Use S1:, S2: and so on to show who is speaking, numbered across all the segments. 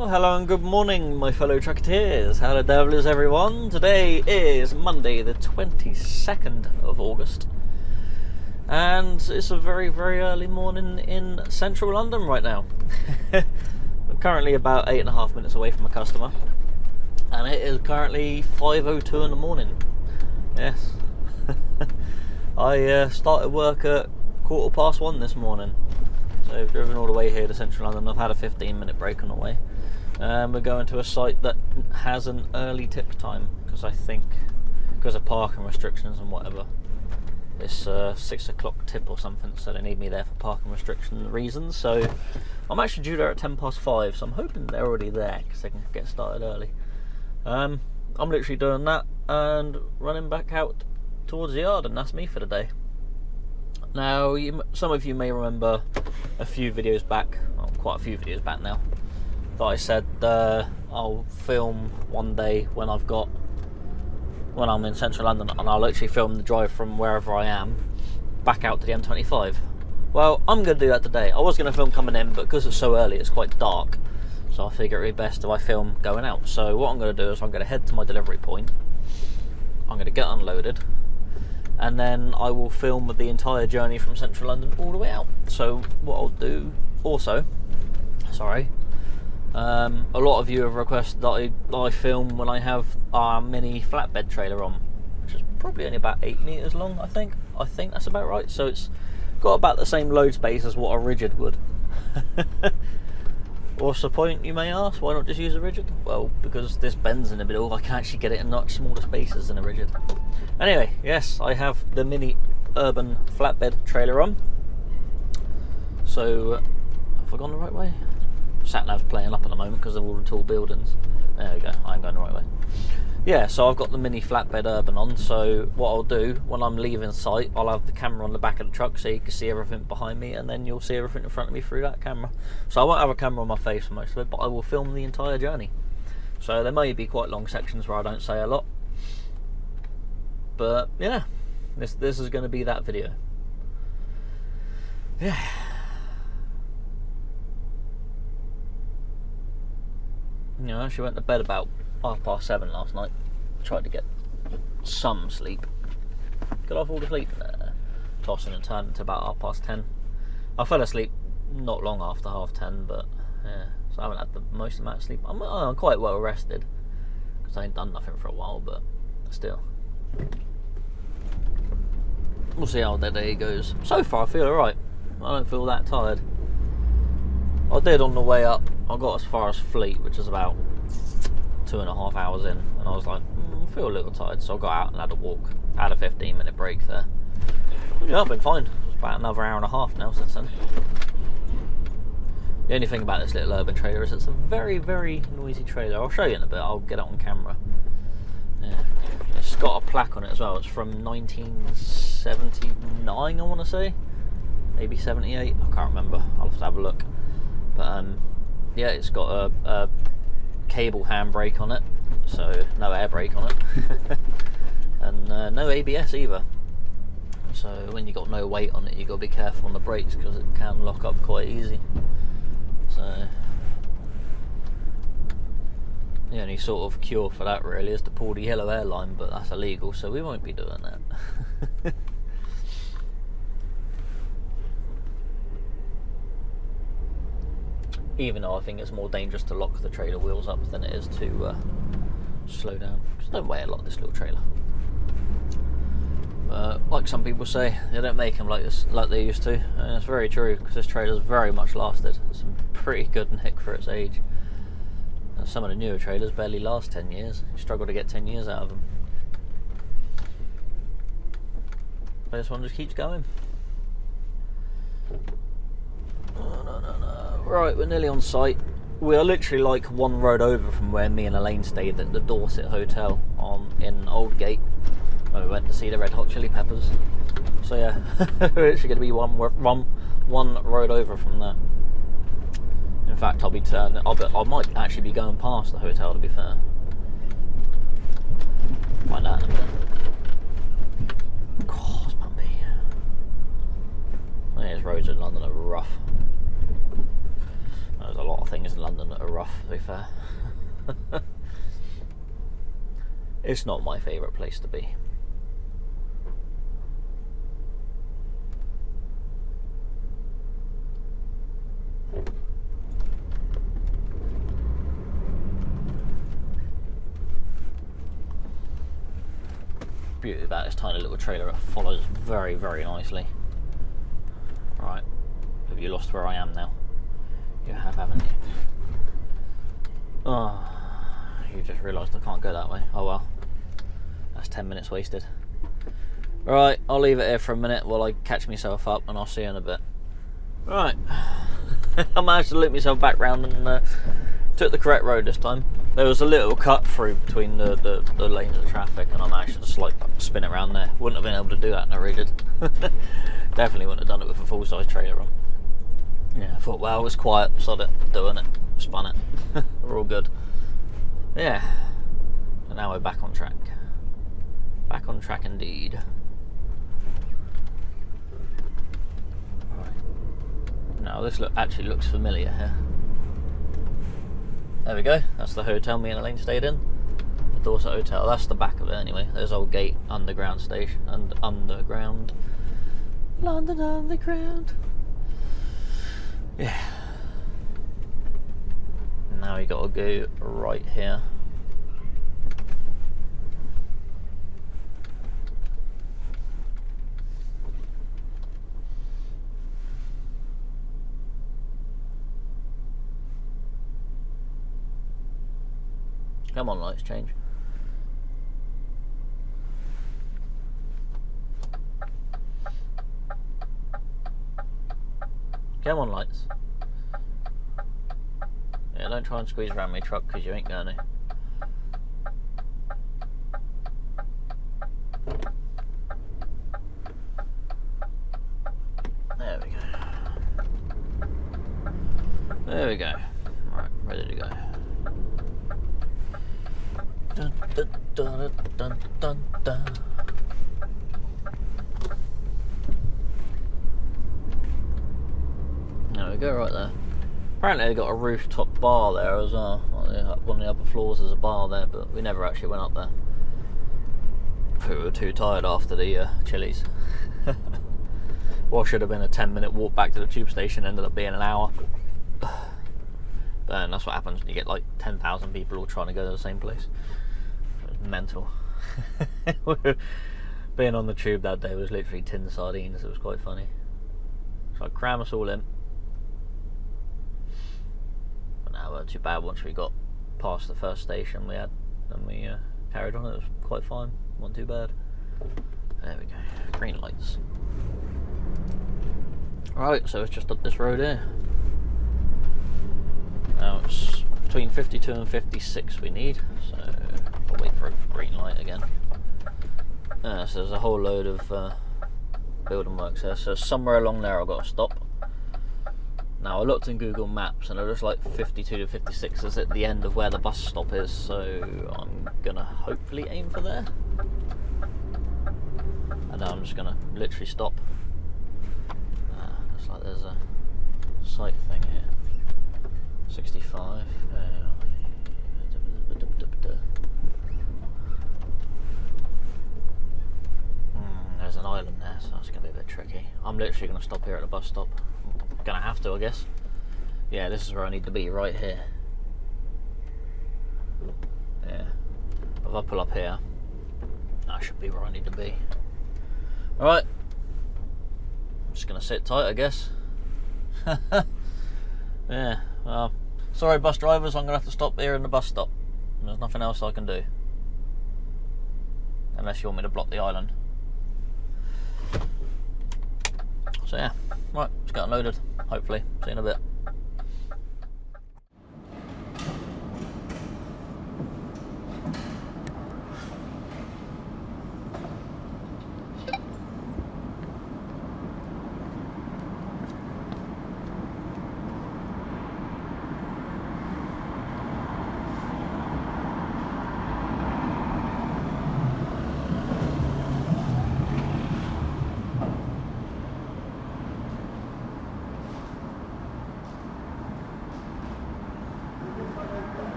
S1: Well, hello and good morning, my fellow trucketeers. How the devil is everyone? Today is Monday, the 22nd of August, and it's a very, very early morning in central London right now. I'm currently about 8.5 minutes away from a customer, and it is currently 5:02 in the morning. Yes. I started work at 1:15 this morning. So I've driven all the way here to central London. I've had a 15-minute break on the way. We're going to a site that has an early tip time because I think because of parking restrictions and whatever. It's 6 o'clock tip or something, so they need me there for parking restriction reasons. So I'm actually due there at 5:10, so I'm hoping they're already there because they can get started early. I'm literally doing that and running back out towards the yard, and that's me for the day. Now, some of you may remember a few videos back, well, quite a few videos back now, that I said I'll film one day when I'm in central London, and I'll actually film the drive from wherever I am back out to the M25. Well, I'm going to do that today. I was going to film coming in, but because it's so early, it's quite dark, so I figure it'd be best if I film going out. So what I'm going to do is I'm going to head to my delivery point, I'm going to get unloaded, and then I will film the entire journey from central London all the way out. So what I'll do also, a lot of you have requested that I film when I have our mini flatbed trailer on, which is probably only about 8 meters long, I think that's about right. So it's got about the same load space as what a rigid would. What's the point, you may ask? Why not just use a rigid? Well, because this bends in the middle, I can actually get it in much smaller spaces than a rigid. Anyway, yes, I have the mini urban flatbed trailer on. So, have I gone the right way? Sat-nav's playing up at the moment because of all the tall buildings. There we go, I'm going the right way. Yeah, so I've got the mini flatbed urban on, so what I'll do, when I'm leaving site, I'll have the camera on the back of the truck so you can see everything behind me, and then you'll see everything in front of me through that camera. So I won't have a camera on my face for most of it, but I will film the entire journey. So there may be quite long sections where I don't say a lot. But yeah, this is going to be that video. Yeah. You know, I actually went to bed about 7:30 last night. Tried to get some sleep. Got off all the sleep, tossing and turning to about 10:30. I fell asleep not long after 10:30, but yeah, so I haven't had the most amount of sleep. I'm quite well rested because I ain't done nothing for a while, but still. We'll see how the day goes. So far I feel alright. I don't feel that tired. I did on the way up. I got as far as Fleet, which is about 2.5 hours in, and I was like, I feel a little tired, so I got out and had a walk. I had a 15-minute break there. Yeah, I've been fine. It's about another hour and a half now since then. The only thing about this little urban trailer is it's a very, very noisy trailer. I'll show you in a bit. I'll get it on camera. Yeah. It's got a plaque on it as well. It's from 1979, I want to say. Maybe 78. I can't remember. I'll have to have a look. But yeah, it's got a cable handbrake on it, so no air brake on it, and no ABS either. So when you got no weight on it, you got to be careful on the brakes because it can lock up quite easy. So the only sort of cure for that really is to pull the yellow airline, but that's illegal, so we won't be doing that. Even though I think it's more dangerous to lock the trailer wheels up than it is to slow down. Just don't weigh a lot, this little trailer. Like some people say, they don't make them like this, like they used to, and it's very true because this trailer's very much lasted. It's pretty good nick for its age. And some of the newer trailers barely last 10 years. You struggle to get 10 years out of them. But this one just keeps going. Right, we're nearly on site. We are literally like one road over from where me and Elaine stayed at the Dorset Hotel in Aldgate, where we went to see the Red Hot Chili Peppers. So yeah, we're actually going to be one road over from that. In fact, I might actually be going past the hotel, to be fair. Find out in a bit. God, it's bumpy. These roads in London are rough. There's a lot of things in London that are rough, to be fair. It's not my favourite place to be. Beauty about this tiny little trailer, it follows very, very nicely. Right, have you lost where I am now? You have, haven't you? Oh, you just realised I can't go that way. Oh well, that's 10 minutes wasted. Right, I'll leave it here for a minute while I catch myself up, and I'll see you in a bit. Right, I managed to loop myself back round and took the correct road this time. There was a little cut through between the lanes of traffic, and I managed to just like spin it around there. Wouldn't have been able to do that in a rigid. Definitely wouldn't have done it with a full-size trailer on. Yeah, I thought, well, it was quiet, sod it, doing it, spun it. We're all good. Yeah, and now we're back on track. Back on track indeed. Right. Now this actually looks familiar here. There we go, that's the hotel me and Elaine stayed in. The Dorset Hotel, that's the back of it anyway. There's Old Gate Underground Station, and Underground. London Underground. Yeah. Now you gotta go right here. Come on, lights change. Come on, lights. Yeah, don't try and squeeze around my truck because you ain't gonna. There we go. There we go. Right, ready to go. Dun, dun, dun, dun, dun, dun. There we go, right there. Apparently they got a rooftop bar there as well. One of the upper floors is a bar there, but we never actually went up there. We were too tired after the Chili's. What should have been a 10-minute walk back to the tube station ended up being an hour. But that's what happens when you get like 10,000 people all trying to go to the same place. It was mental. Being on the tube that day was literally tin sardines. It was quite funny. So I cram us all in. But now weren't too bad once we got past the first station we had. Then we carried on. It was quite fine. Wasn't too bad. There we go. Green lights. Right, so it's just up this road here. Now it's between 52 and 56 we need, so I'll wait for a green light again. So there's a whole load of building works there, so somewhere along there I've got to stop. Now I looked in Google Maps and it looks like 52 to 56 is at the end of where the bus stop is, so I'm gonna hopefully aim for there. And now I'm just gonna literally stop. Looks like there's a site thing here. 65. There's an island there, so that's going to be a bit tricky. I'm literally going to stop here at the bus stop. I'm going to have to, I guess. Yeah, this is where I need to be, right here. Yeah. If I pull up here, that should be where I need to be. Alright. I'm just going to sit tight, I guess. Yeah, well, sorry bus drivers, I'm going to have to stop here in the bus stop. There's nothing else I can do. Unless you want me to block the island. So yeah, right, it's getting loaded, hopefully. See you in a bit.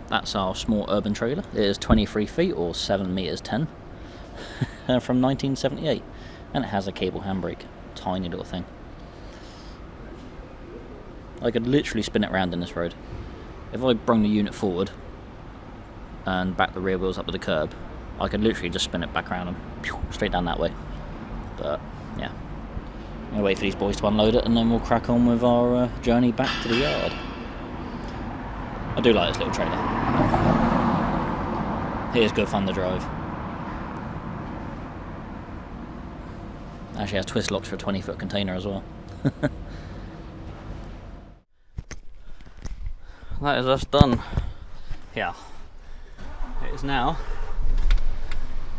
S1: that's our small urban trailer. It is 23 feet or 7 meters 10 from 1978, and it has a cable handbrake, tiny little thing. I could literally spin it around in this road. If I bring the unit forward and back the rear wheels up to the curb, I could literally just spin it back around and straight down that way. But yeah, I'm gonna wait for these boys to unload it and then we'll crack on with our journey back to the yard. I do like this little trailer. It is good fun to drive. Actually has twist locks for a 20-foot container as well. That is us done. Yeah. It is now.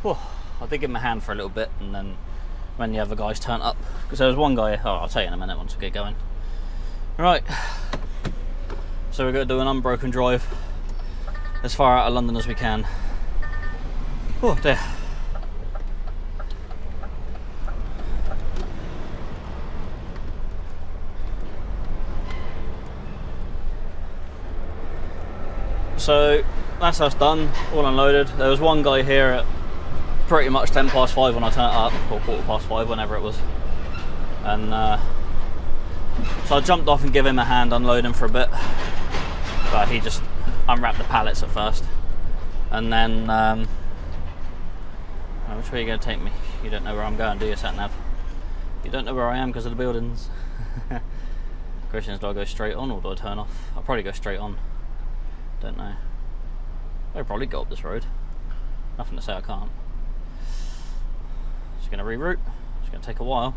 S1: Whew, I did give him a hand for a little bit, and then when the other guys turned up, because there was one guy, I'll tell you in a minute once we get going. Right. So we're going to do an unbroken drive as far out of London as we can. Oh dear. So that's us done, all unloaded. There was one guy here at pretty much 10 past 5 when I turned up, or quarter past 5, whenever it was. And so I jumped off and gave him a hand unloading for a bit. But he just unwrapped the pallets at first. And then, which way are you going to take me? You don't know where I'm going, do you, sat nav? You don't know where I am because of the buildings. Question is, do I go straight on or do I turn off? I'll probably go straight on. Don't know. I'll probably go up this road. Nothing to say I can't. Just going to reroute. It's going to take a while.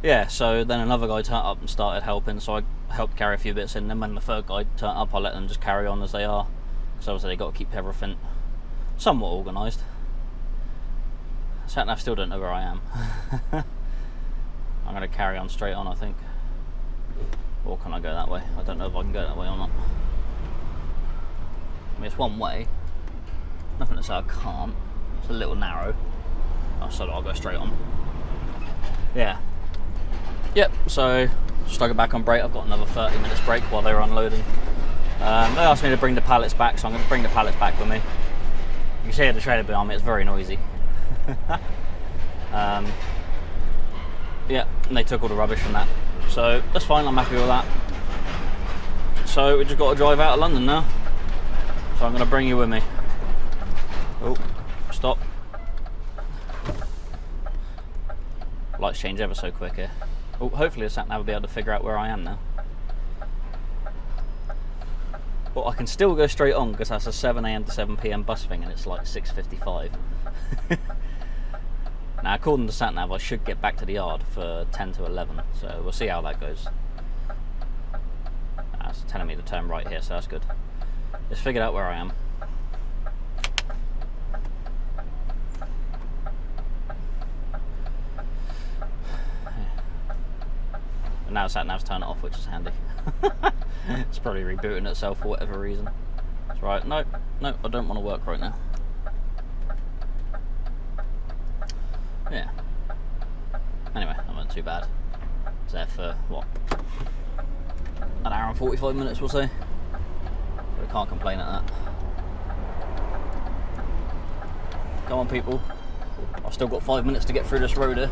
S1: Yeah, so then another guy turned up and started helping, so I helped carry a few bits in. Then when the third guy turned up, I let them just carry on as they are, because obviously they got to keep everything somewhat organised. Sat nav still don't know where I am. I'm going to carry on straight on, I think. Or can I go that way? I don't know if I can go that way or not. I mean, it's one way. Nothing to say I can't. It's a little narrow. Oh, so I'll go straight on. Yeah. Yep, so stuck it back on brake. I've got another 30 minutes break while they were unloading. They asked me to bring the pallets back, so I'm going to bring the pallets back with me. You can see the trailer behind me, it's very noisy. Yeah, and they took all the rubbish from that. So that's fine, I'm happy with that. So we just got to drive out of London now. So I'm going to bring you with me. Oh, stop. Lights change ever so quick here. Oh, hopefully the sat nav will be able to figure out where I am now. But I can still go straight on because that's a 7 AM to 7 PM bus thing and it's like 6:55. Now according to sat nav I should get back to the yard for 10 to 11, so we'll see how that goes. It's telling me to turn right here, so that's good. Just figured out where I am. And now sat nav's turned it off, which is handy. It's probably rebooting itself for whatever reason. That's right. No, I don't want to work right now. Yeah. Anyway, that wasn't too bad. It's there for what? An hour and 45 minutes, we'll say. So we can't complain at that. Come on, people. I've still got 5 minutes to get through this road here.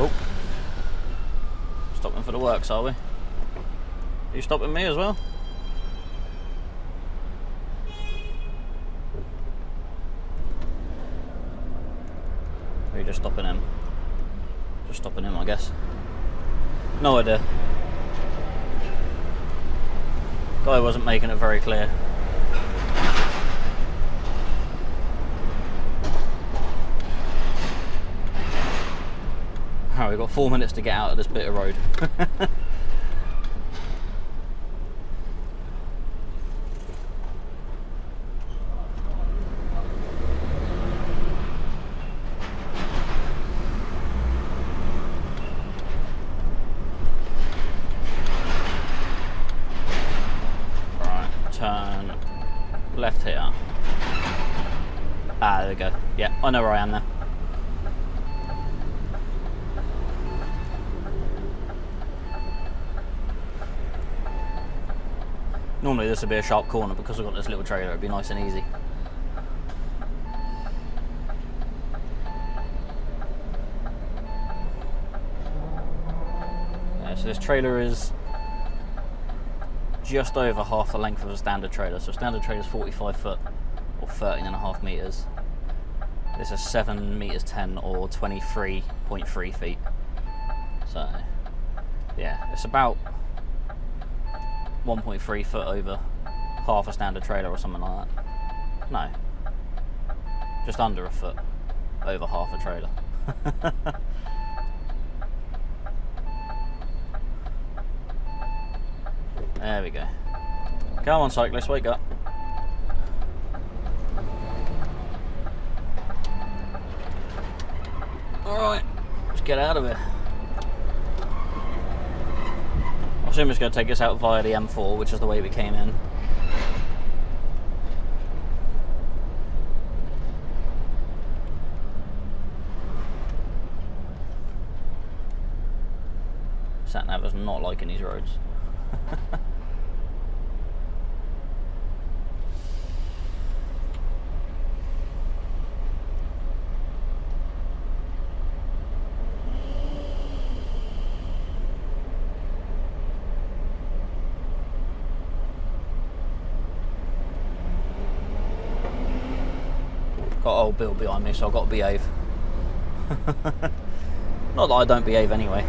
S1: Oh. Stopping for the works, are we? Are you stopping me as well? Or are you just stopping him? Just stopping him, I guess. No idea. Guy wasn't making it very clear. Alright, we've got 4 minutes to get out of this bit of road.
S2: I know where I am now. Normally this would be a sharp corner, because I've got this little trailer, it'd be nice and easy. So this trailer is just over half the length of a standard trailer. So a standard trailer is 45 foot or 13.5 meters. This is 7 meters 10 or 23.3 feet. So yeah, it's about 1.3 foot over half a standard trailer or something like that. No, just under a foot over half a trailer. There we go. Come on, cyclist, wake up. Alright, let's get out of here. I assume it's going to take us out via the M4, which is the way we came in. Sat-nav is not liking these roads. Got old Bill behind me, so I've got to behave. Not that I don't behave anyway.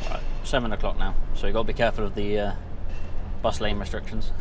S2: Right, 7 o'clock now, so you've got to be careful of the bus lane restrictions.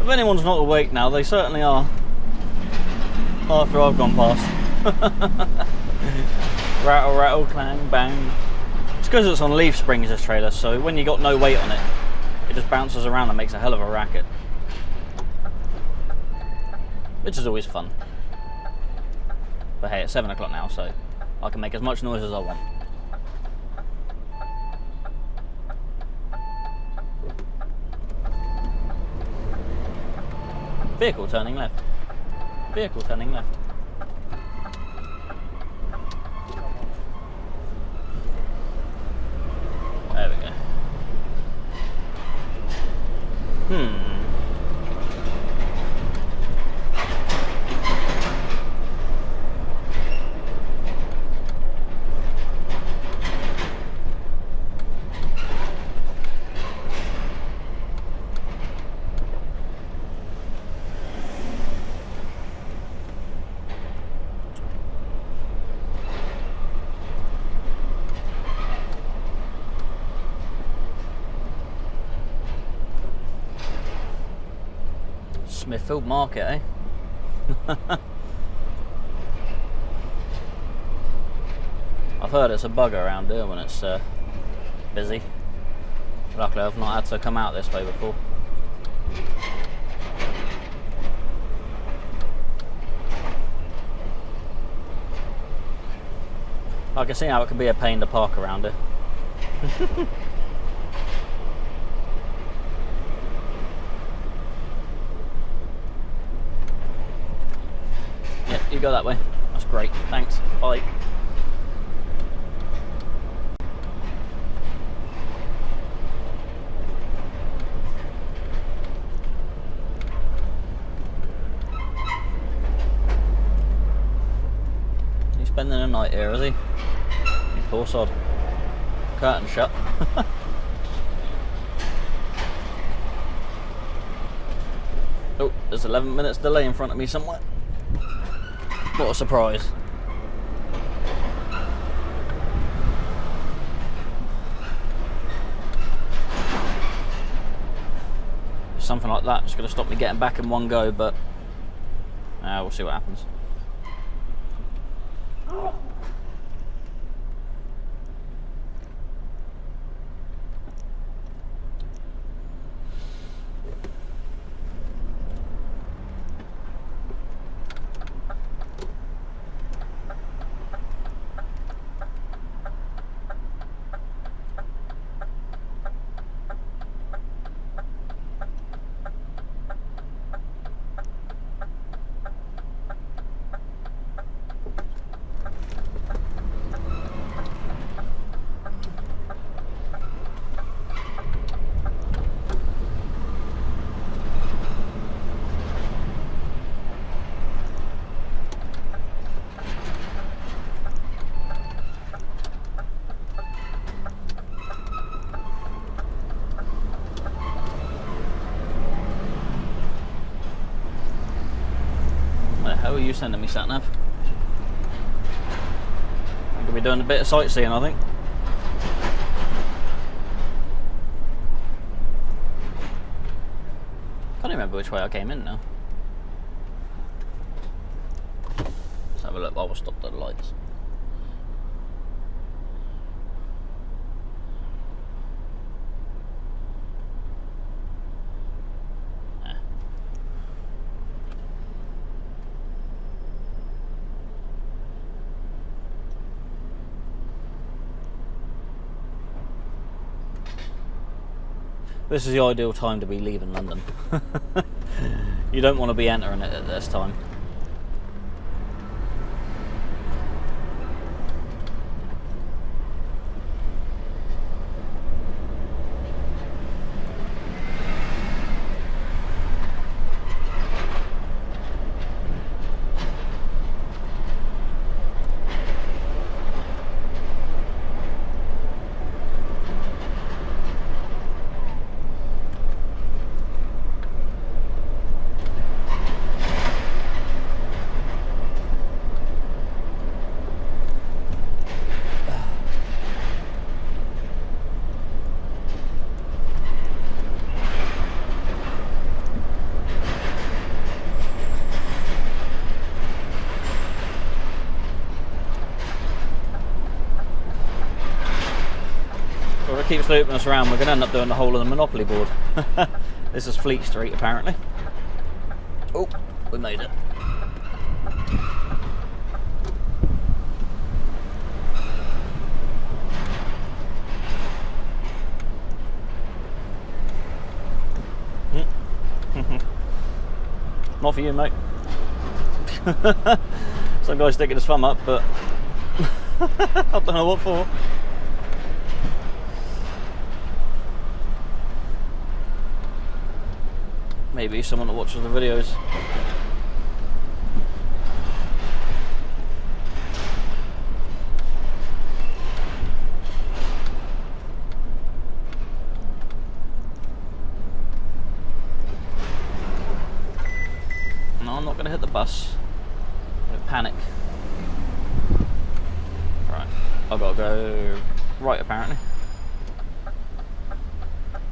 S2: If anyone's not awake now, they certainly are after I've gone past. Rattle, rattle, clang, bang. It's because it's on leaf springs, this trailer, so when you got no weight on it, it just bounces around and makes a hell of a racket. Which is always fun. But hey, it's 7 o'clock now, so I can make as much noise as I want. Vehicle turning left. Vehicle turning left. There we go. Smithfield Market, eh? I've heard it's a bugger around here when it's busy. Luckily I've not had to come out this way before. I can see how it can be a pain to park around here. You go that way. That's great. Thanks. Bye. He's spending the night here, is he? You poor sod. Curtain shut. Oh, there's 11 minutes delay in front of me somewhere. What a surprise. Something like that is going to stop me getting back in one go, but we'll see what happens. How are you sending me sat nav? I'm gonna be doing a bit of sightseeing, I think. Can't remember which way I came in now. Let's have a look while we're stopped at the lights. This is the ideal time to be leaving London. You don't want to be entering it at this time. keeps looping us around, we're going to end up doing the whole of the Monopoly board. This is Fleet Street, apparently. Oh, we made it. Not for you, mate. Some guy's sticking his thumb up, but I don't know what for. Maybe someone that watches the videos. No, I'm not going to hit the bus. I'm going to panic. Right, I've got to go right apparently.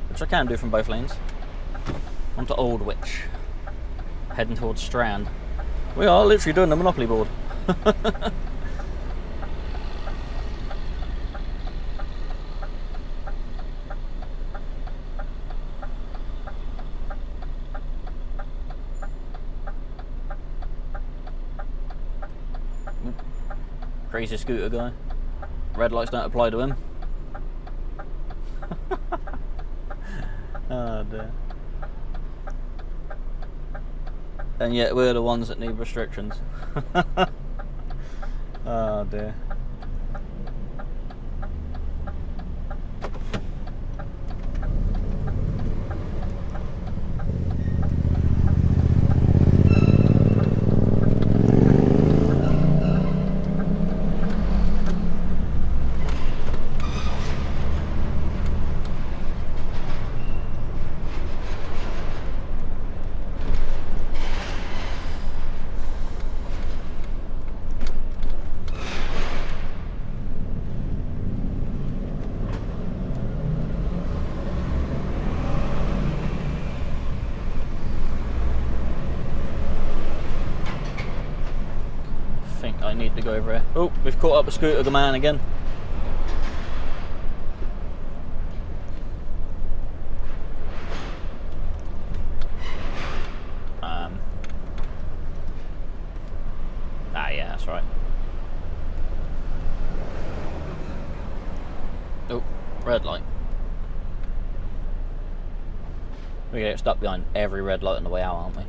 S2: Which I can do from both lanes. Onto Aldwych, heading towards Strand. We are literally doing the Monopoly board. Crazy scooter guy. Red lights don't apply to him. Oh dear. And yet we're the ones that need restrictions. Oh dear. I need to go over here. Oh, we've caught up a scooter man again. Yeah, that's right. Oh, red light. We get stuck behind every red light on the way out, aren't we?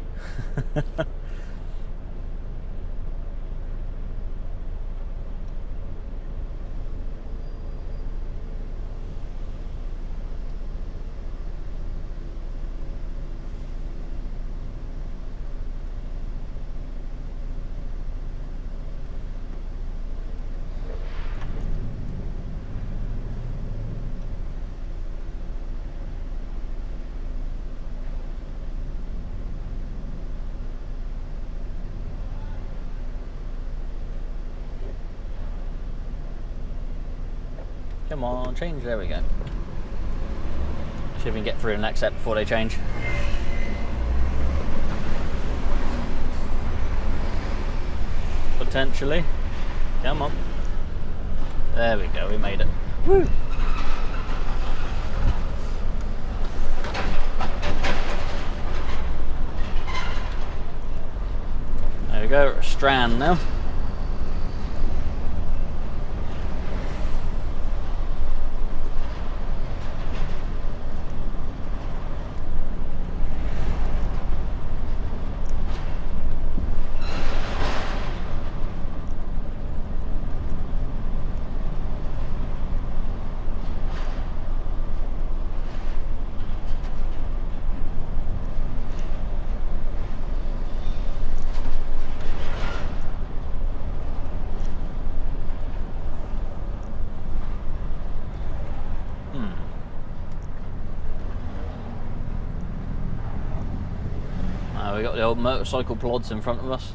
S2: Come on, change. There we go. See if we can get through the next set before they change. Potentially. Come on. There we go, we made it. Woo! There we go, Strand now. We got the old motorcycle plods in front of us.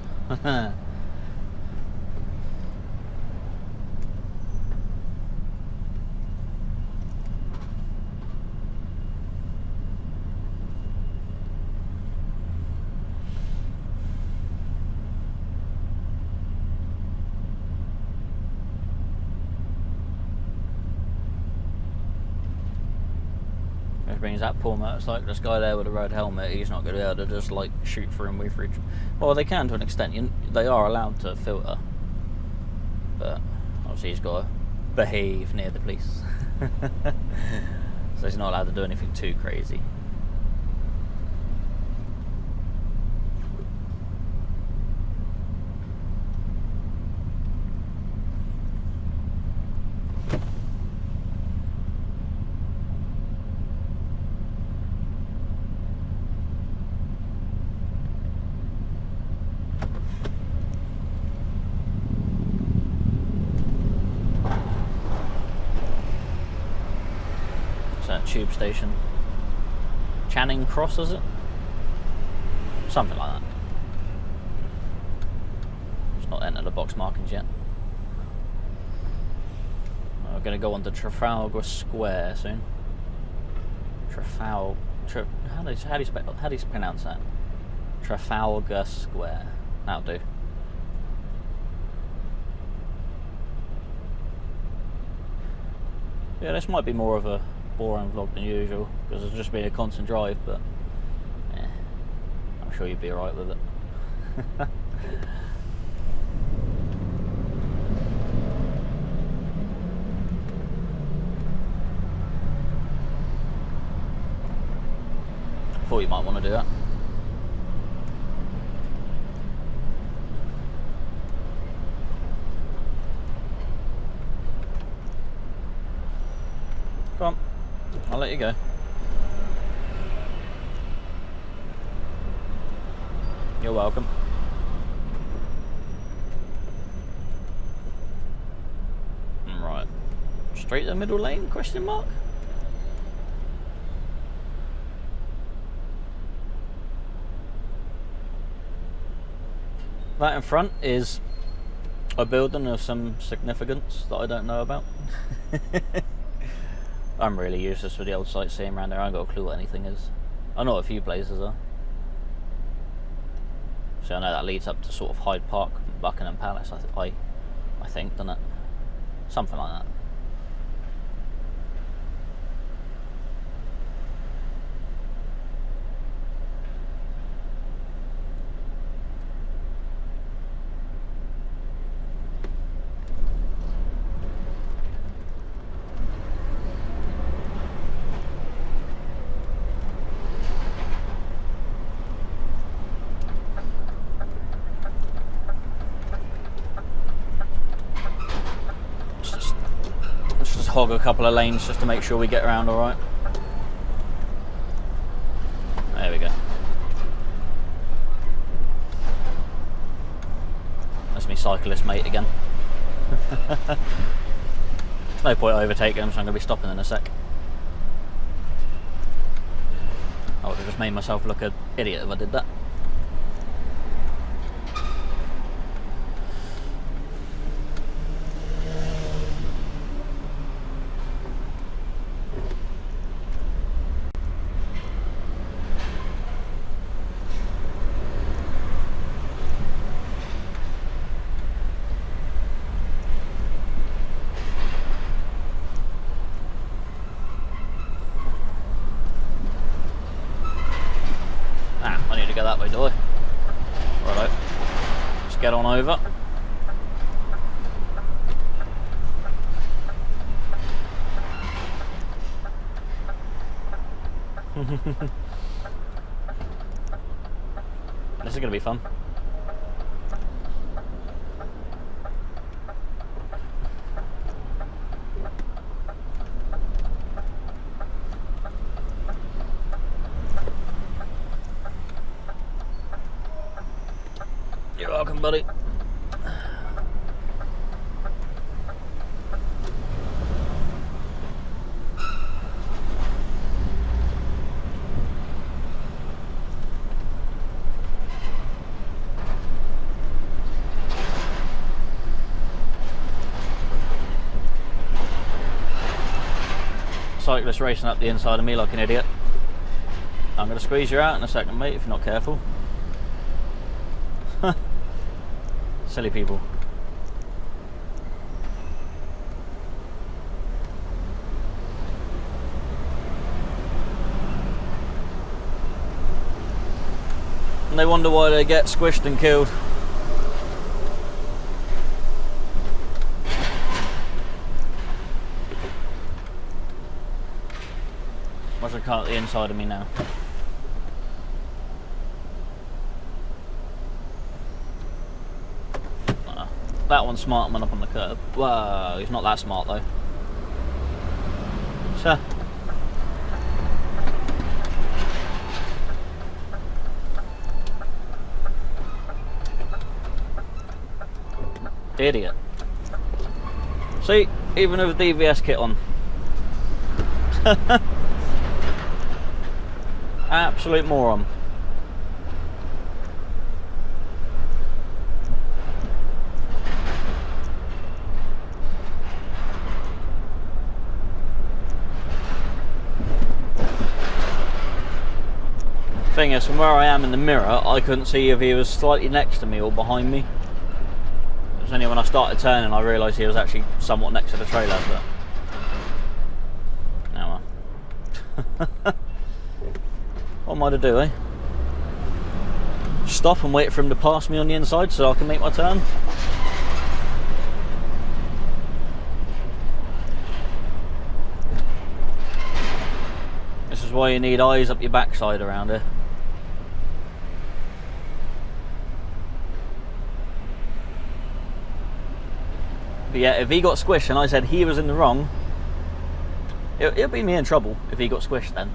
S2: Which means that poor motorcyclist guy there with a red helmet, he's not going to be able to just like shoot through and weave through. Well, they can to an extent. They are allowed to filter, but obviously he's got to behave near the police. So he's not allowed to do anything too crazy. Tube station. Channing Cross, is it? Something like that. It's not entered the box markings yet. We're going to go on to Trafalgar Square soon. How do you pronounce that? Trafalgar Square. That'll do. Yeah, this might be more of a boring vlog than usual because it's just been a constant drive, but yeah, I'm sure you'd be alright with it. Thought you might want to do that. Come on. I'll let you go. You're welcome. Right. Straight to the middle lane, question mark? That in front is a building of some significance that I don't know about. I'm really useless with the old sightseeing around there. I haven't got a clue what anything is. I know a few places though. So I know that leads up to sort of Hyde Park, Buckingham Palace. I think, doesn't it? Something like that. Hog a couple of lanes just to make sure we get around all right. There we go. That's me cyclist mate again. There's no point overtaking him, so I'm going to be stopping in a sec. I would have just made myself look an idiot if I did that. Go that way, do I? Righto. Just get on over. This is going to be fun. You're welcome, buddy. Cyclist racing up the inside of me like an idiot. I'm going to squeeze you out in a second, mate, if you're not careful. Silly people.
S1: And they wonder why they get squished and killed. Watch the car at the inside of me now. That one's smart went up on the curb. Whoa, he's not that smart though. So. Idiot. See, even with a DVS kit on. Absolute moron. Thing is, from where I am in the mirror, I couldn't see if he was slightly next to me or behind me. It was only when I started turning I realised he was actually somewhat next to the trailer, but... Now what am I to do, eh? Stop and wait for him to pass me on the inside so I can make my turn? This is why you need eyes up your backside around here. But yeah, if he got squished and I said he was in the wrong, it'll be me in trouble if he got squished then.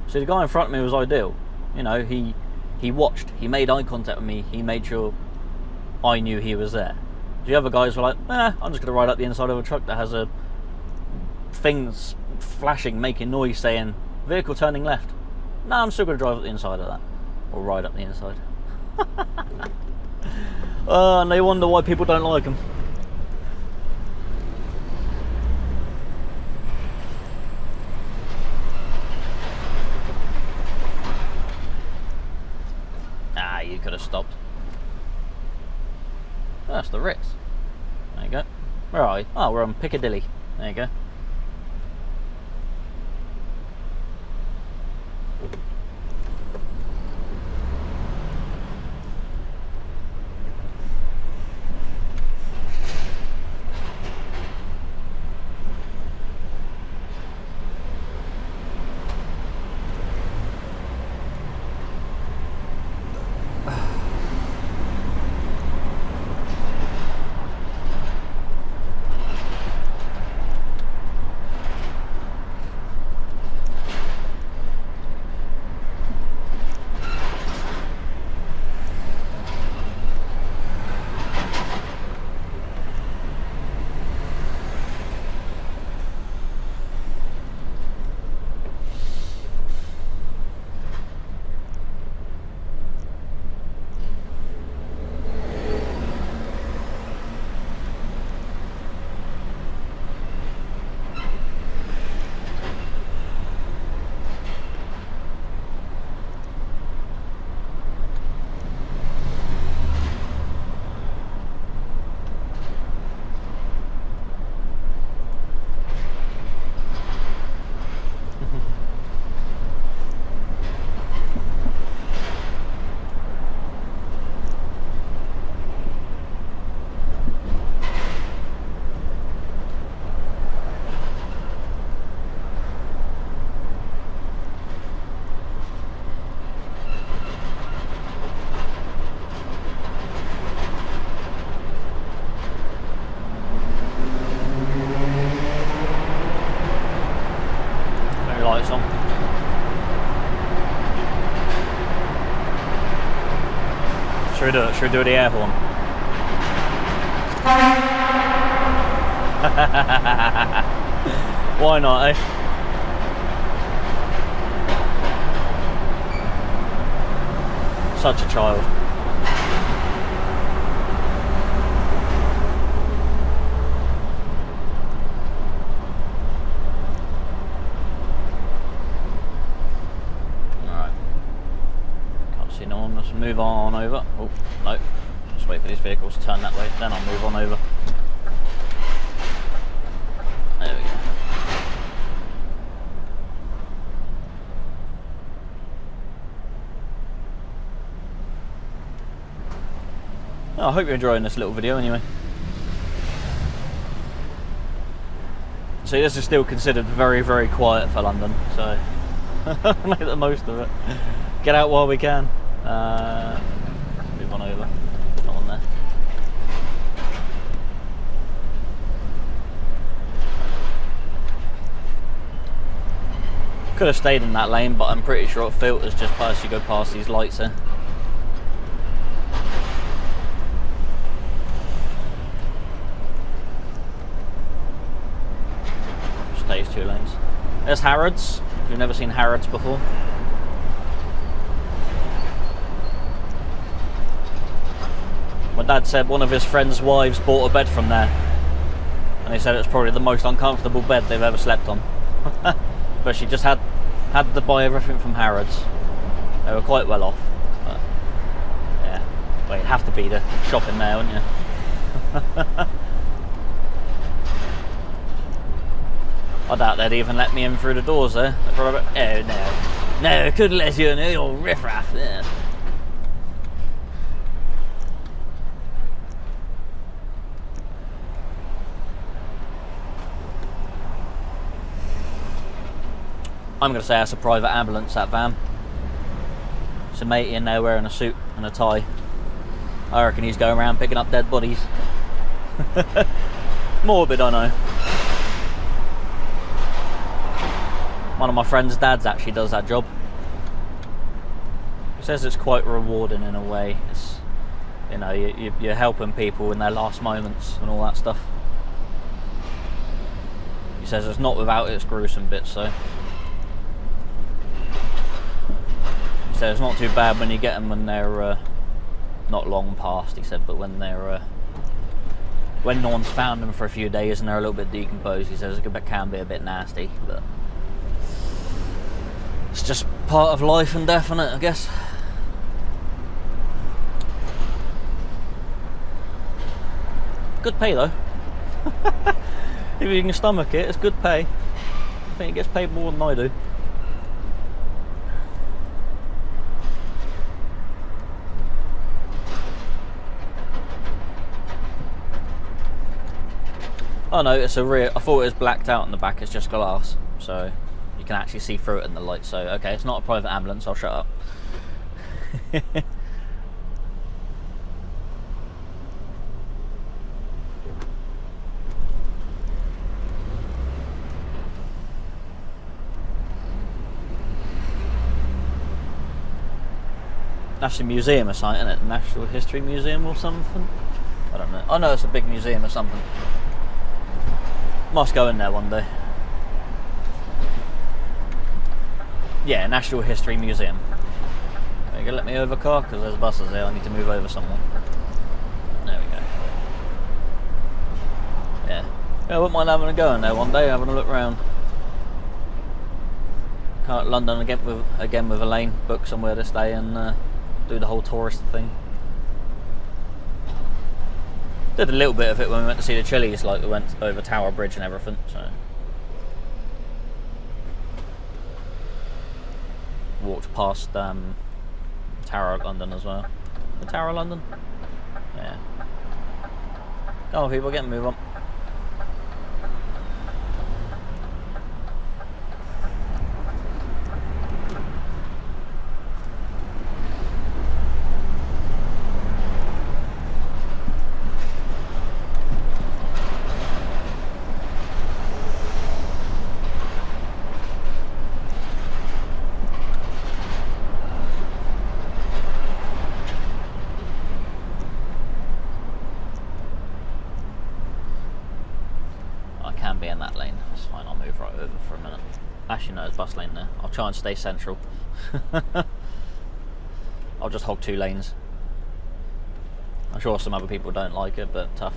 S1: So the guy in front of me was ideal. You know, he watched, he made eye contact with me, he made sure I knew he was there. The other guys were like, I'm just going to ride up the inside of a truck that has a things flashing, making noise saying, vehicle turning left. No, I'm still going to drive up the inside of that. Or ride up the inside. And they wonder why people don't like them. Ah, you could have stopped. Oh, that's the Ritz. There you go. Where are we? Oh, we're on Piccadilly. There you go. Lights on. Should we do it? Should we do the air horn? Why not, eh? Such a child.
S2: Just move on over. Oh, no. Just wait for these vehicles to turn that way, then I'll move on over. There we go. Oh, I hope you're enjoying this little video anyway. See, this is still considered very, very quiet for London, so make the most of it. Get out while we can. Move on over. Not on there. Could have stayed in that lane, but I'm pretty sure it filters just as you go past these lights here. Stays 2 lanes. There's Harrods, if you've never seen Harrods before. My dad said one of his friend's wives bought a bed from there, and he said it was probably the most uncomfortable bed they've ever slept on. But she just had to buy everything from Harrods. They were quite well off. But yeah, well, you'd have to be to shop in there, wouldn't you? I doubt they'd even let me in through the doors there. Oh no, I couldn't let you in, you're riffraff. Yeah. I'm going to say that's a private ambulance, that van. It's a matey in there wearing a suit and a tie. I reckon he's going around picking up dead bodies. Morbid, I know. One of my friend's dads actually does that job. He says it's quite rewarding in a way. It's, you know, you're helping people in their last moments and all that stuff. He says it's not without its gruesome bits, so. He said it's not too bad when you get them when they're not long past, he said, but when they're when no one's found them for a few days and they're a little bit decomposed, he says it can be a bit nasty, but it's just part of life and death, isn't it, I guess. Good pay though. If you can stomach it, it's good pay. I think it gets paid more than I do. Oh no, it's a rear. I thought it was blacked out in the back, it's just glass. So you can actually see through it in the light. So, okay, it's not a private ambulance, I'll shut up. That's a museum or something, isn't it? National History Museum or something? I don't know. I know it's a big museum or something. Must go in there one day. Yeah, National History Museum. Are you gonna let me over, car? Because there's buses there, I need to move over someone. There we go. Yeah. Yeah, I wouldn't mind having a go in there one day, having a look around. Can't London again with Elaine, book somewhere to stay and do the whole tourist thing. Did a little bit of it when we went to see the Chili's, like we went over Tower Bridge and everything, so. Walked past Tower of London as well. The Tower of London? Yeah. Come on people, get a move on. Be in that lane, that's fine, I'll move right over for a minute. Actually no, there's bus lane there. I'll try and stay central. I'll just hog 2 lanes. I'm sure some other people don't like it, but tough.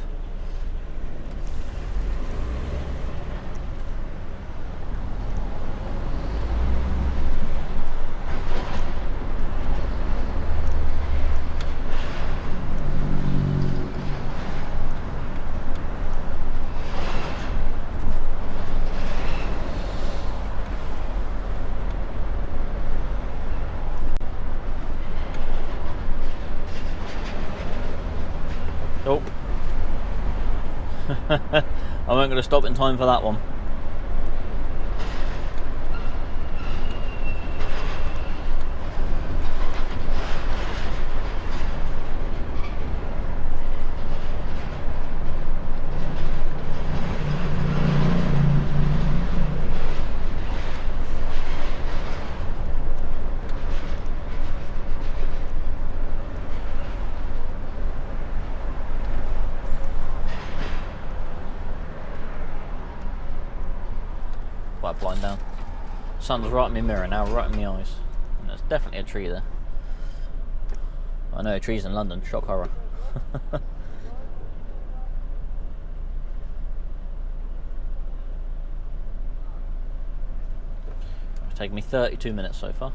S1: going to stop in time for that one. Quite blind down. Sun's right in my mirror now, right in my eyes. And there's definitely a tree there. I know trees in London, shock horror. It's taken me 32 minutes so far.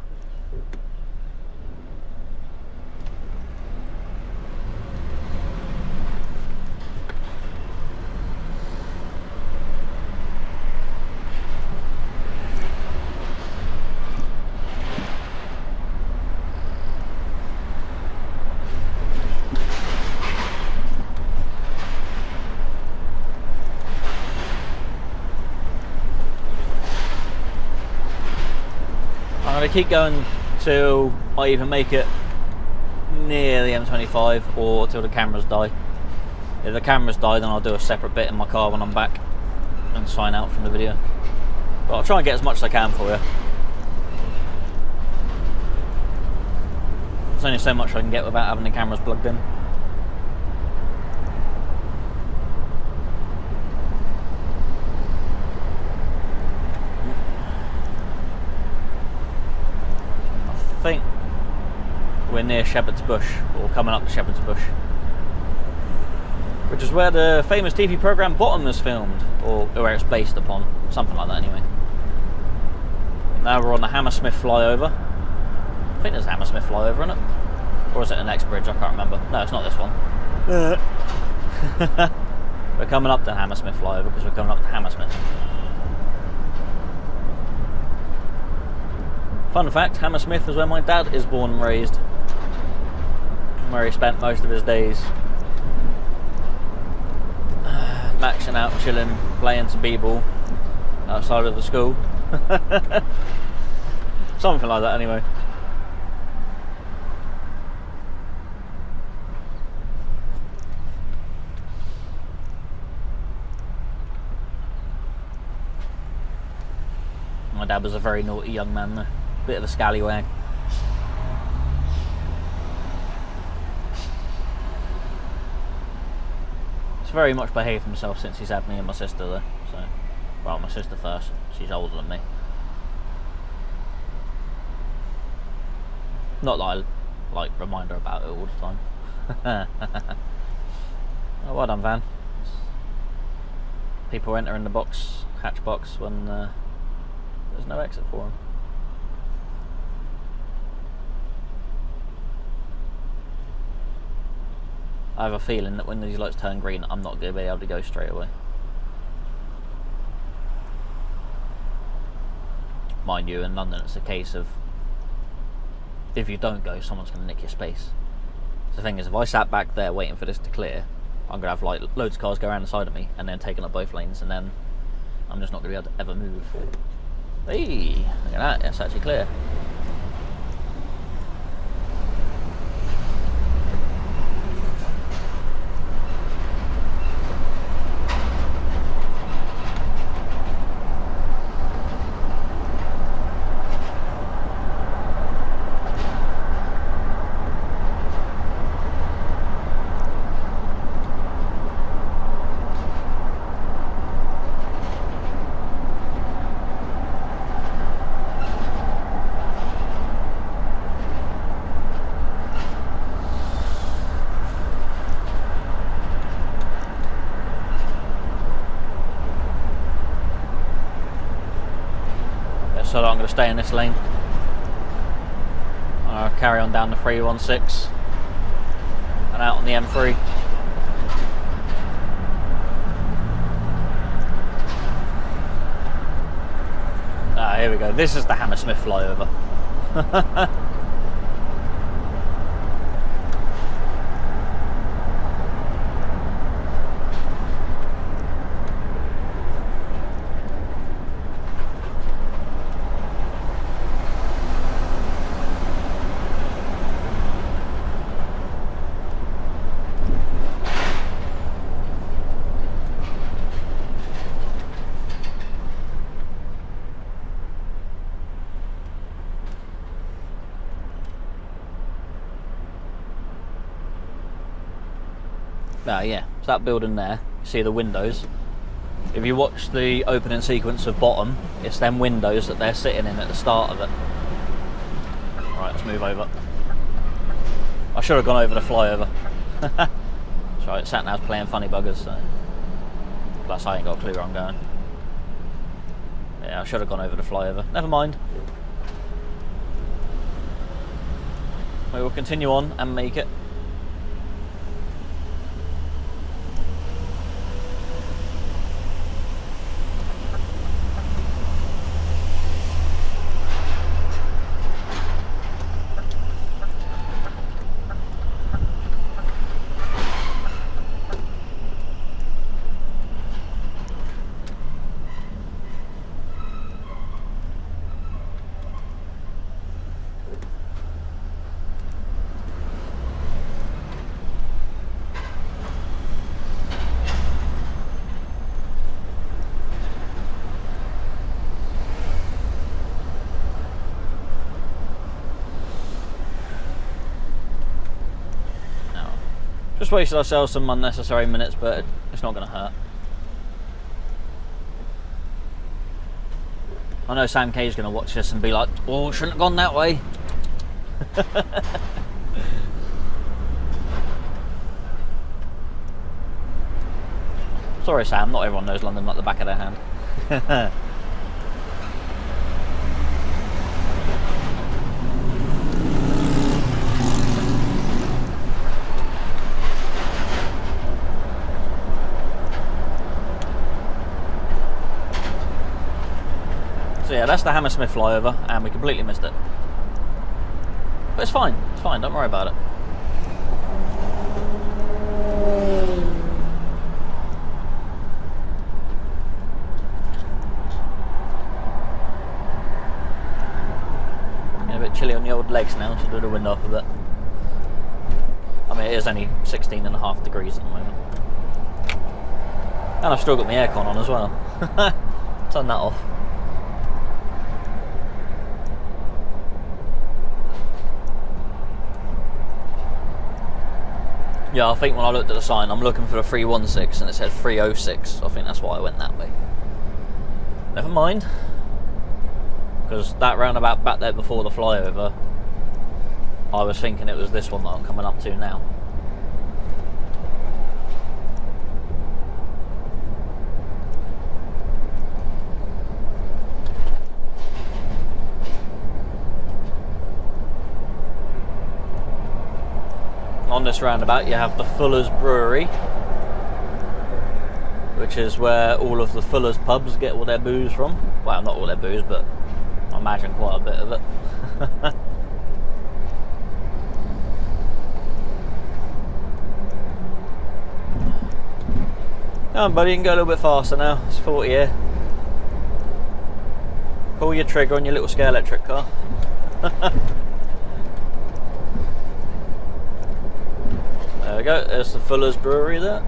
S1: I'm going to keep going till I either make it near the M25 or till the cameras die. If the cameras die, then I'll do a separate bit in my car when I'm back and sign out from the video. But I'll try and get as much as I can for you. There's only so much I can get without having the cameras plugged in. I think we're near Shepherd's Bush, or coming up to Shepherd's Bush, which is where the famous TV programme Bottom is filmed, or where it's based upon, something like that anyway. Now we're on the Hammersmith flyover. I think there's a Hammersmith flyover in it, or is it the next bridge? I can't remember. No, it's not this one. We're coming up to Hammersmith flyover because we're coming up to Hammersmith. Fun fact, Hammersmith is where my dad is born and raised, where he spent most of his days maxing out, chilling, playing some b-ball outside of the school. Something like that anyway. My dad was a very naughty young man though. Bit of a scallywag. He's very much behaved himself since he's had me and my sister though. So, well, my sister first. She's older than me. Not that I remind her about it all the time. Oh, well done, Van. People enter in the box, hatch box, when there's no exit for them. I have a feeling that when these lights turn green, I'm not going to be able to go straight away. Mind you, in London it's a case of if you don't go, someone's going to nick your space. So the thing is, if I sat back there waiting for this to clear, I'm going to have like loads of cars go around the side of me and then taking up both lanes, and then I'm just not going to be able to ever move. Hey, look at that, it's actually clear. So I'm going to stay in this lane. I'll carry on down the 316 and out on the M3. Ah, here we go. This is the Hammersmith flyover.
S2: Yeah, it's that building there. You see the windows. If you watch the opening sequence of Bottom, it's them windows that they're sitting in at the start of it. Right, let's move over. I should have gone over the flyover. That's right, sat-nav's playing funny buggers, so. Plus I ain't got a clue where I'm going. Yeah, I should have gone over the flyover. Never mind. We will continue on and make it. Just wasted ourselves some unnecessary minutes, but it's not going to hurt. I know Sam K's going to watch this and be like, oh, shouldn't have gone that way. Sorry Sam, not everyone knows London like the back of their hand. So yeah, that's the Hammersmith flyover, and we completely missed it. But it's fine, don't worry about it. Getting a bit chilly on the old legs now, so do the window up a bit. I mean, it is only 16.5 degrees at the moment. And I've still got my aircon on as well. Turn that off. Yeah, I think when I looked at the sign, I'm looking for the 316 and it said 306. So I think that's why I went that way. Never mind. Because that roundabout back there before the flyover, I was thinking it was this one that I'm coming up to now. On this roundabout you have the Fuller's Brewery, which is where all of the Fuller's pubs get all their booze from. Well, not all their booze, but I imagine quite a bit of it. Come on buddy, you can go a little bit faster now. It's 40 here. Pull your trigger on your little scale electric car. There we go, there's the Fuller's Brewery there.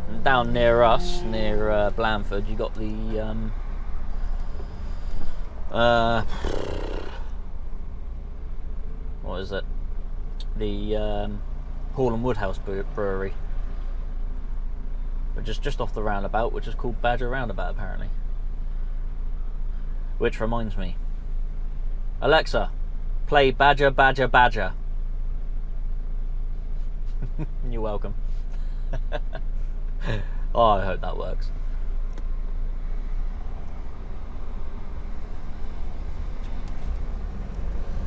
S2: And down near us, near Blandford, you got the what is it? The Hall and Woodhouse Brewery. Which is just off the roundabout, which is called Badger Roundabout apparently. Which reminds me, Alexa, play Badger Badger Badger. You're welcome. Oh, I hope that works.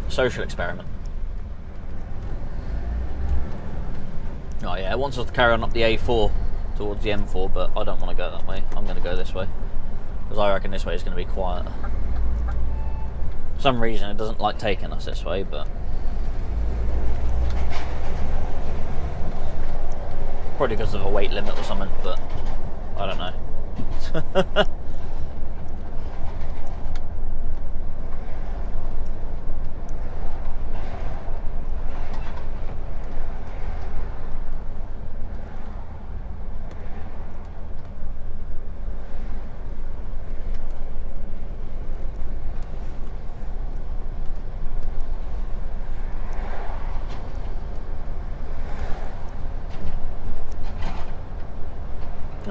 S2: Social experiment. Oh yeah, it wants us to carry on up the A4 towards the M4, but I don't want to go that way. I'm going to go this way because I reckon this way is going to be quieter. For some reason it doesn't like taking us this way, but probably because of a weight limit or something, but I don't know.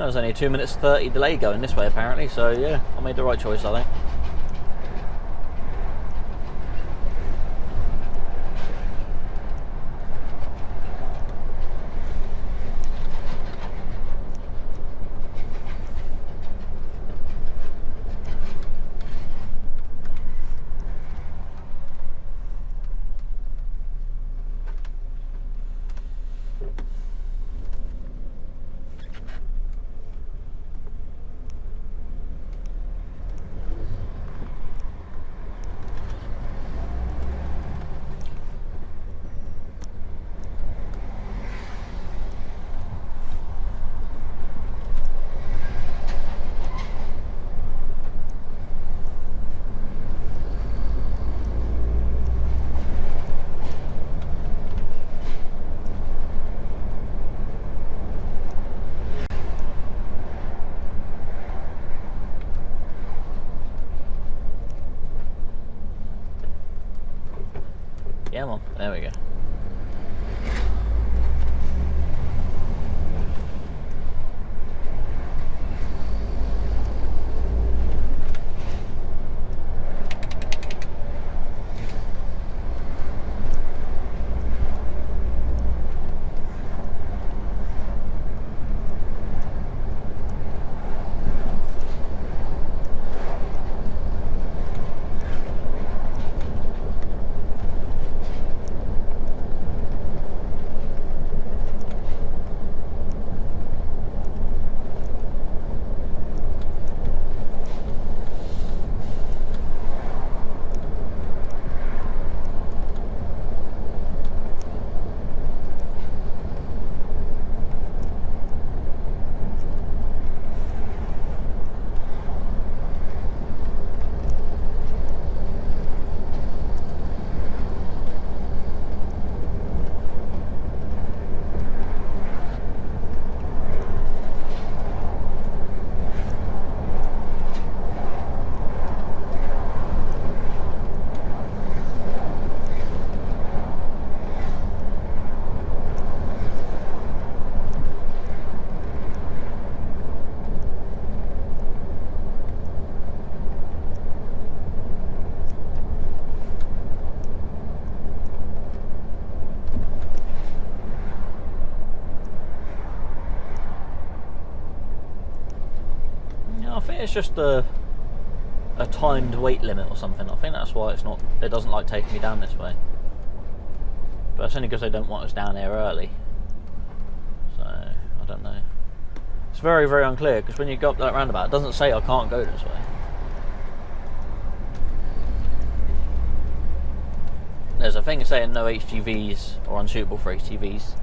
S2: There's only a 2 minutes 30 delay going this way apparently, so yeah, I made the right choice, I think. Yeah, man. There we go. I think it's just a timed weight limit or something. I think that's why it doesn't like taking me down this way. But it's only because they don't want us down here early. So, I don't know. It's very, very unclear, because when you go up that roundabout, it doesn't say I can't go this way. There's a thing saying no HGVs or unsuitable for HGVs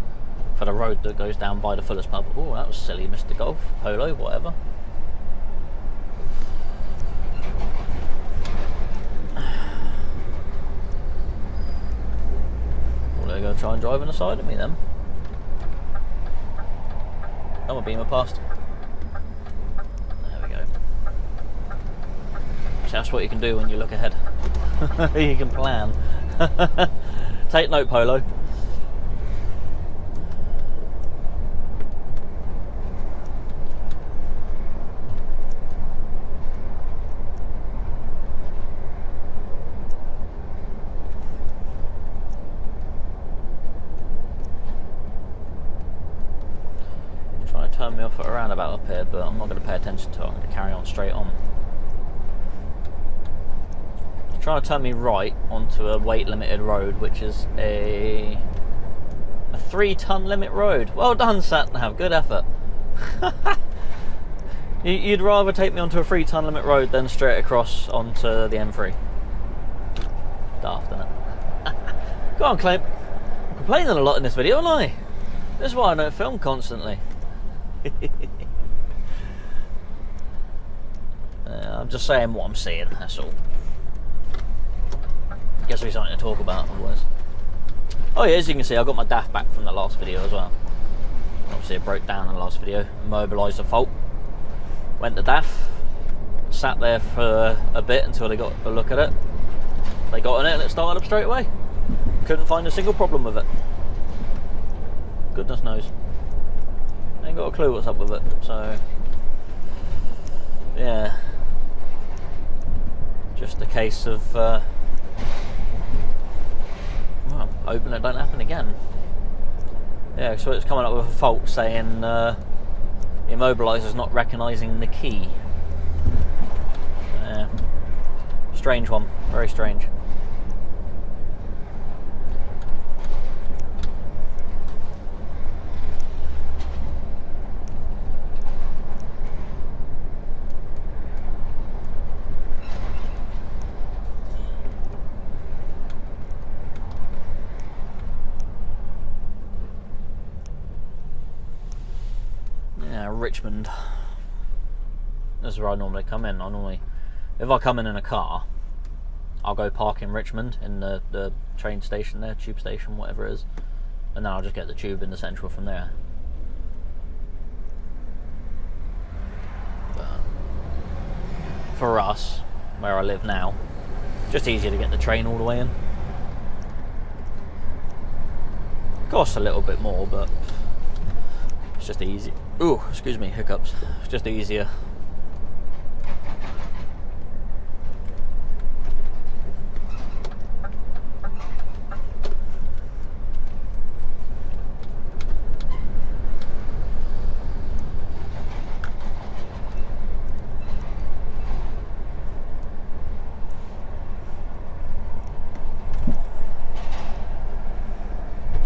S2: for the road that goes down by the Fuller's pub. Oh, that was silly, Mr. Golf, Polo, whatever. They're going to try and drive on the side of me then. I'm a beamer past. There we go. So that's what you can do when you look ahead. You can plan. Take note, Polo. Turn me off at a roundabout up here, but I'm not going to pay attention to it. I'm going to carry on straight on. It's trying to turn me right onto a weight limited road, which is a 3-ton limit road. Well done, SatNav, good effort. You'd rather take me onto a 3-ton limit road than straight across onto the M3. Daft, isn't it? Go on, Clint. I'm complaining a lot in this video, aren't I? This is why I don't film constantly. I'm just saying what I'm seeing, that's all. Guess there's something to talk about otherwise. Oh yeah, as you can see, I got my DAF back from the last video as well. Obviously it broke down in the last video, immobilised the fault. Went to DAF, sat there for a bit until they got a look at it. They got on it and it started up straight away. Couldn't find a single problem with it. Goodness knows. Ain't
S1: got a clue what's up with it. So yeah, just a case of well, hoping it don't happen again. Yeah, so it's coming up with a fault saying the immobiliser's not recognising the key. Yeah, strange one, very strange. Richmond. This is where I normally come in. If I come in a car, I'll go park in Richmond in the train station there, tube station, whatever it is, and then I'll just get the tube into Central from there. But for us, where I live now, just easier to get the train all the way in. Costs a little bit more, but it's just easy. Ooh, excuse me, hiccups. It's just easier.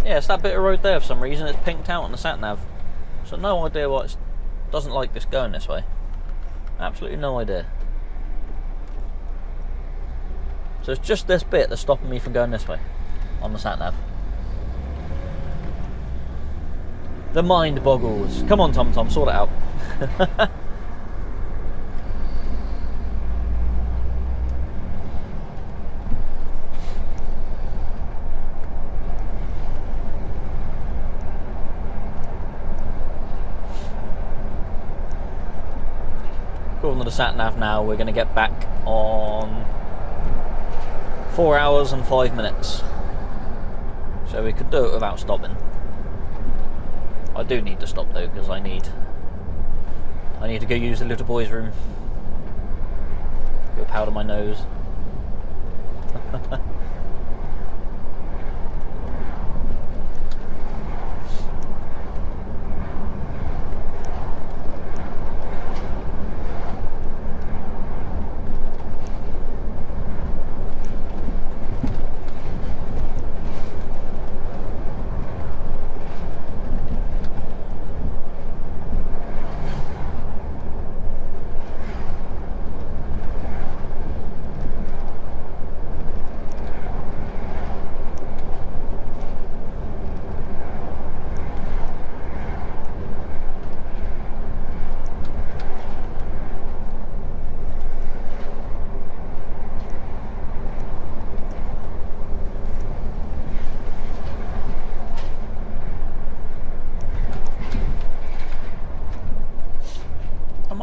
S1: Yeah, it's that bit of road there for some reason. It's pinked out on the sat-nav. So no idea why it doesn't like this going this way. Absolutely no idea. So it's just this bit that's stopping me from going this way on the sat-nav. The mind boggles. Come on, Tom, sort it out. According to the sat-nav now, we're going to get back on 4 hours and 5 minutes. So we could do it without stopping. I do need to stop though, because I need to go use the little boy's room. Go powder my nose.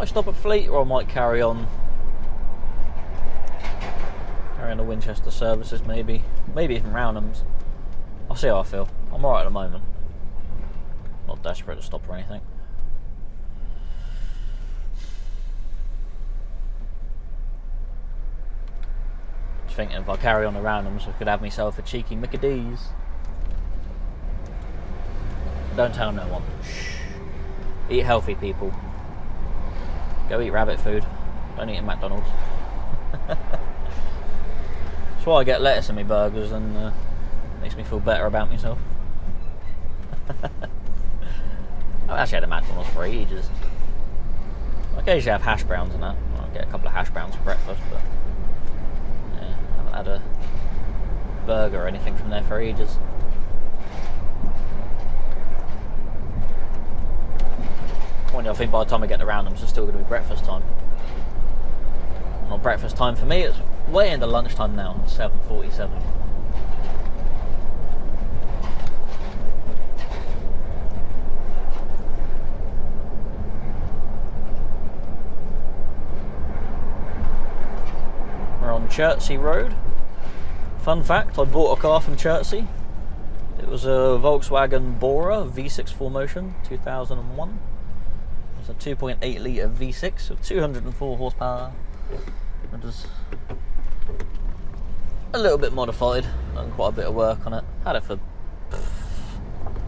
S1: Stop at Fleet, or I might carry on the Winchester services, maybe even Roundham's. I'll see how I feel. I'm alright at the moment, not desperate to stop or anything. Just thinking if I carry on the Roundham's, I could have myself a cheeky Mickey D's. Don't tell no one. Shh. Eat healthy, people. Go eat rabbit food. Don't eat at McDonald's. That's why I get lettuce in my burgers, and makes me feel better about myself. I've actually had a McDonald's for ages. I occasionally have hash browns and that. I'll get a couple of hash browns for breakfast, but yeah, I haven't had a burger or anything from there for ages. I think by the time I get around them, it's still going to be breakfast time. Not breakfast time for me, it's way into lunchtime now, 7:47. We're on Chertsey Road. Fun fact, I bought a car from Chertsey. It was a Volkswagen Bora V6 4Motion 2001. It's a 2.8 litre V6 with 204 horsepower. It was a little bit modified, done quite a bit of work on it. Had it for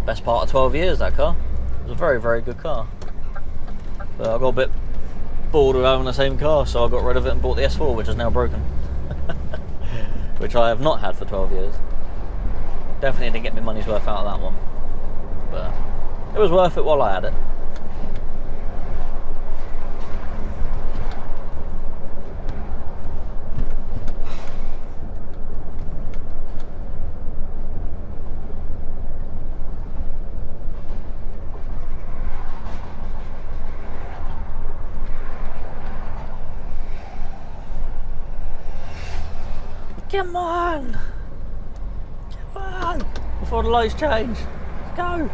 S1: best part of 12 years, that car. It was a very, very good car. But I got a bit bored of having the same car, so I got rid of it and bought the S4, which is now broken. Which I have not had for 12 years. Definitely didn't get my money's worth out of that one. But it was worth it while I had it. Come on! Come on! Before the lights change. Let's go!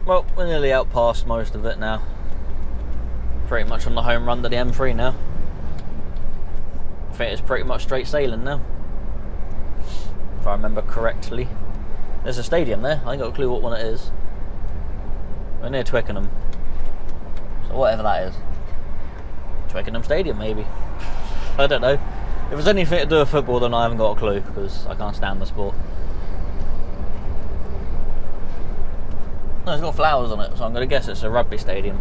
S1: Well, we're nearly out past most of it now. Pretty much on the home run to the M3 now. I think it's pretty much straight sailing now. If I remember correctly. There's a stadium there. I ain't got a clue what one it is. We're near Twickenham. So whatever that is. Twickenham Stadium, maybe. I don't know. If it's anything to do with football, then I haven't got a clue, because I can't stand the sport. No, it's got flowers on it, so I'm going to guess it's a rugby stadium.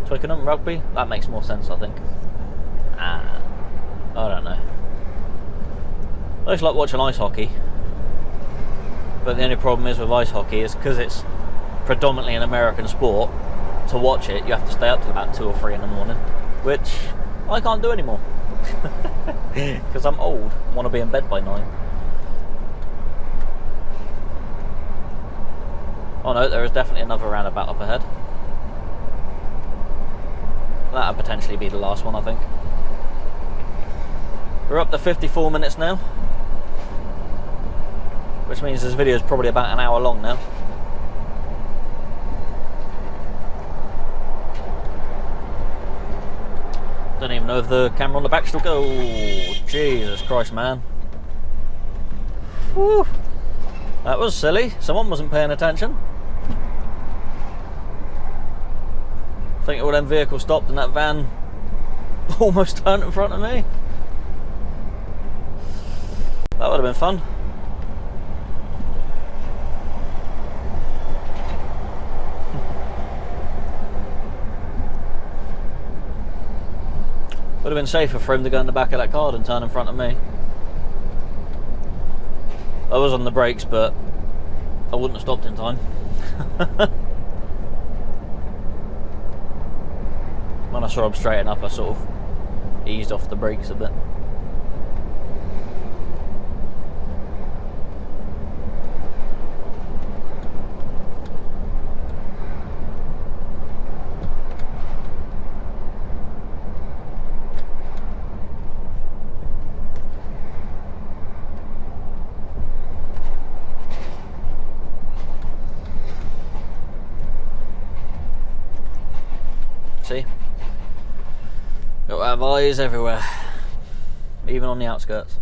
S1: Twickenham Rugby? That makes more sense, I think. I don't know. I just like watching ice hockey. But the only problem is with ice hockey is because it's predominantly an American sport, to watch it you have to stay up till about 2 or 3 in the morning, which I can't do anymore because I'm old, want to be in bed by 9. Oh no, there is definitely another roundabout up ahead. That'll potentially be the last one, I think. We're up to 54 minutes now, which means this video is probably about an hour long now. Don't even know if the camera on the back still goes. Oh, Jesus Christ, man. Whew. That was silly. Someone wasn't paying attention. I think all them vehicles stopped and that van almost turned in front of me. That would have been fun. Would have been safer for him to go in the back of that car and turn in front of me. I was on the brakes, but I wouldn't have stopped in time. When I saw him straighten up, I sort of eased off the brakes a bit. See? Got to have eyes everywhere, even on the outskirts.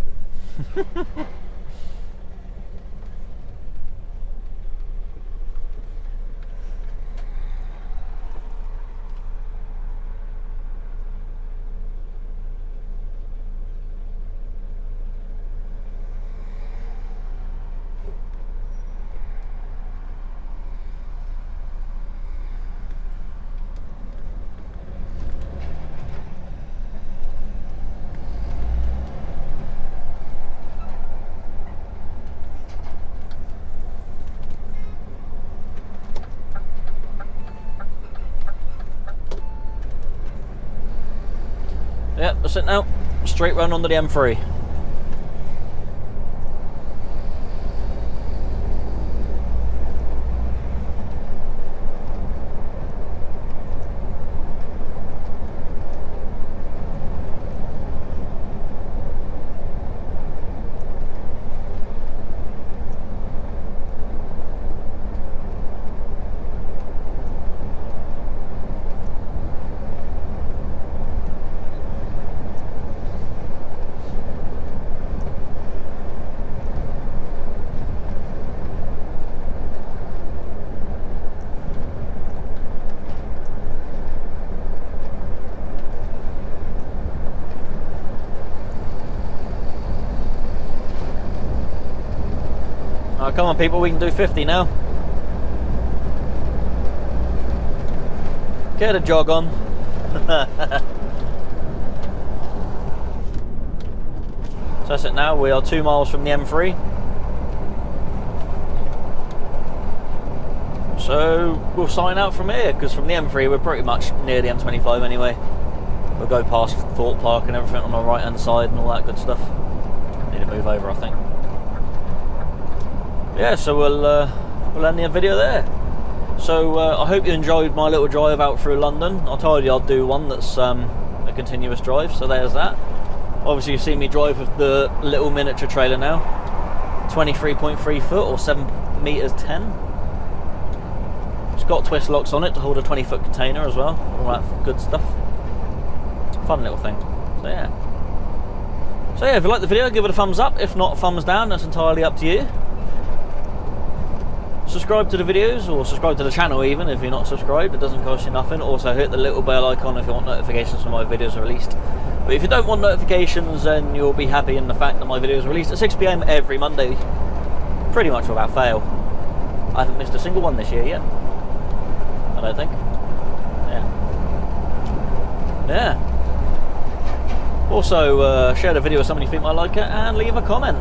S1: Yep, that's it now. Straight run onto the M3. Come on, people, we can do 50 now. Get a jog on. So that's it now. We are 2 miles from the M3. So we'll sign out from here, because from the M3 we're pretty much near the M25 anyway. We'll go past Thought Park and everything on the right hand side and all that good stuff. Need to move over, I think. Yeah, so we'll end the video there. So I hope you enjoyed my little drive out through London. I told you I'll do one that's a continuous drive, so there's that. Obviously you've seen me drive with the little miniature trailer now. 23.3 foot or 7 meters 10. It's got twist locks on it to hold a 20-foot container as well. All that good stuff. Fun little thing. So yeah, if you like the video, give it a thumbs up. If not, thumbs down. That's entirely up to you. Subscribe to the videos, or subscribe to the channel even if you're not subscribed. It doesn't cost you nothing. Also hit the little bell icon if you want notifications when my videos are released. But if you don't want notifications, then you'll be happy in the fact that my videos are released at 6 PM every Monday, pretty much without fail. I haven't missed a single one this year yet, I don't think. Yeah. Also, share the video with somebody you think might like it, and leave a comment.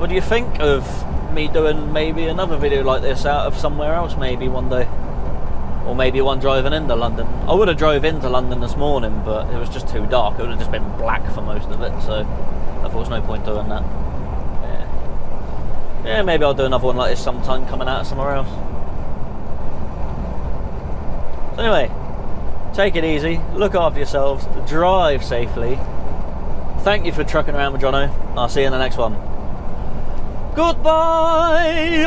S1: What do you think of me doing maybe another video like this out of somewhere else maybe one day? Or maybe one driving into London. I would have drove into London this morning, but it was just too dark. It would have just been black for most of it, so I thought there was no point doing that. Yeah, maybe I'll do another one like this sometime coming out of somewhere else. So anyway, take it easy, look after yourselves, drive safely. Thank you for trucking around with Jono. I'll see you in the next one. Goodbye!